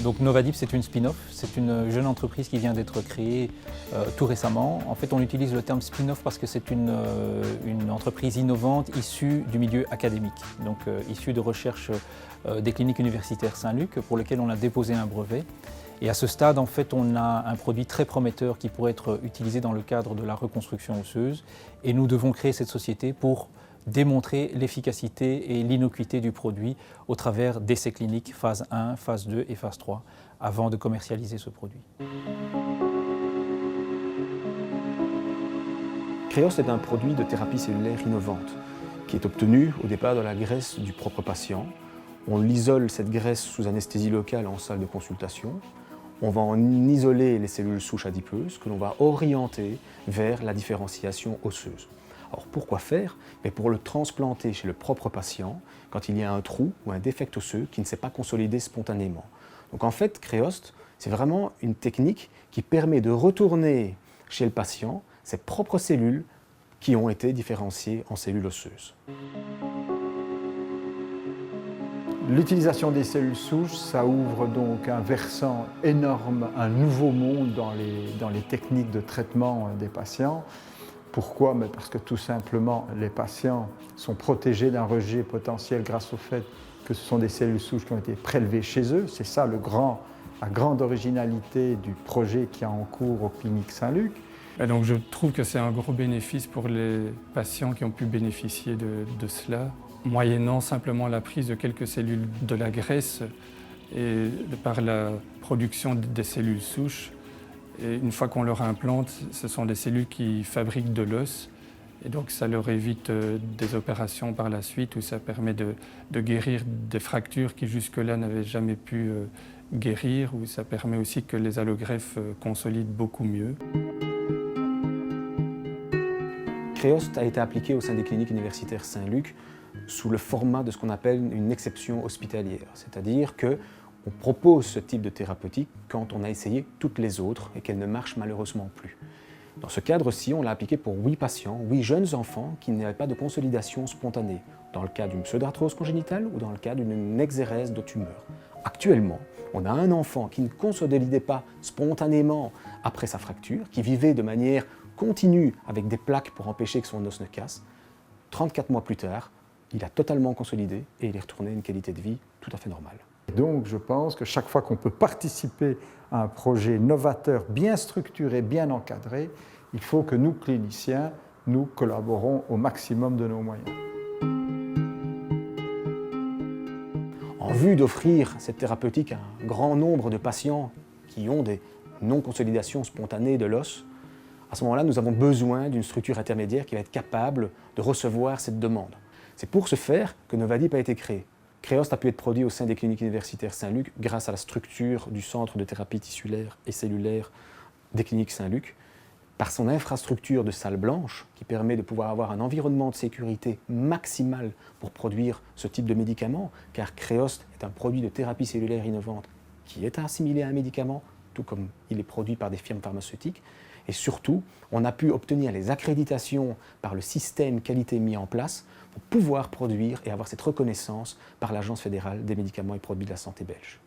Donc Novadip, c'est une spin-off, c'est une jeune entreprise qui vient d'être créée tout récemment. En fait, on utilise le terme spin-off parce que c'est une entreprise innovante issue du milieu académique, donc issue de recherche des cliniques universitaires Saint-Luc, pour lequel on a déposé un brevet. Et à ce stade, en fait, on a un produit très prometteur qui pourrait être utilisé dans le cadre de la reconstruction osseuse. Et nous devons créer cette société pour démontrer l'efficacité et l'innocuité du produit au travers d'essais cliniques phase 1, phase 2 et phase 3 avant de commercialiser ce produit. Creos est un produit de thérapie cellulaire innovante qui est obtenu au départ de la graisse du propre patient. On isole cette graisse sous anesthésie locale en salle de consultation. On va en isoler les cellules souches adipeuses que l'on va orienter vers la différenciation osseuse. Alors pourquoi faire? Pour le transplanter chez le propre patient quand il y a un trou ou un défect osseux qui ne s'est pas consolidé spontanément. Donc en fait, Creos, c'est vraiment une technique qui permet de retourner chez le patient ses propres cellules qui ont été différenciées en cellules osseuses. L'utilisation des cellules souches, ça ouvre donc un versant énorme, un nouveau monde dans les techniques de traitement des patients. Pourquoi? Parce que tout simplement, les patients sont protégés d'un rejet potentiel grâce au fait que ce sont des cellules souches qui ont été prélevées chez eux. C'est ça la grande originalité du projet qui est en cours aux cliniques Saint-Luc. Et donc je trouve que c'est un gros bénéfice pour les patients qui ont pu bénéficier de cela, moyennant simplement la prise de quelques cellules de la graisse et par la production des cellules souches. Et une fois qu'on leur implante, ce sont des cellules qui fabriquent de l'os. Et donc ça leur évite des opérations par la suite où ça permet de guérir des fractures qui jusque-là n'avaient jamais pu guérir, où ça permet aussi que les allogreffes consolident beaucoup mieux. Creos a été appliqué au sein des cliniques universitaires Saint-Luc sous le format de ce qu'on appelle une exception hospitalière, c'est-à-dire qu'on propose ce type de thérapeutique quand on a essayé toutes les autres et qu'elles ne marchent malheureusement plus. Dans ce cadre-ci, on l'a appliqué pour 8 patients, 8 jeunes enfants qui n'avaient pas de consolidation spontanée, dans le cas d'une pseudarthrose congénitale ou dans le cas d'une exérèse de tumeur. Actuellement, on a un enfant qui ne consolidait pas spontanément après sa fracture, qui vivait de manière continue avec des plaques pour empêcher que son os ne casse. 34 mois plus tard, il a totalement consolidé et il est retourné à une qualité de vie tout à fait normale. Donc je pense que chaque fois qu'on peut participer à un projet novateur, bien structuré, bien encadré, il faut que nous, cliniciens, nous collaborons au maximum de nos moyens. En vue d'offrir cette thérapeutique à un grand nombre de patients qui ont des non-consolidations spontanées de l'os, à ce moment-là, nous avons besoin d'une structure intermédiaire qui va être capable de recevoir cette demande. C'est pour ce faire que Novadip a été créé. Creos a pu être produit au sein des cliniques universitaires Saint-Luc grâce à la structure du centre de thérapie tissulaire et cellulaire des cliniques Saint-Luc, par son infrastructure de salle blanche qui permet de pouvoir avoir un environnement de sécurité maximal pour produire ce type de médicament, car Creos est un produit de thérapie cellulaire innovante qui est assimilé à un médicament, tout comme il est produit par des firmes pharmaceutiques. Et surtout, on a pu obtenir les accréditations par le système qualité mis en place pour pouvoir produire et avoir cette reconnaissance par l'Agence fédérale des médicaments et produits de la santé belge.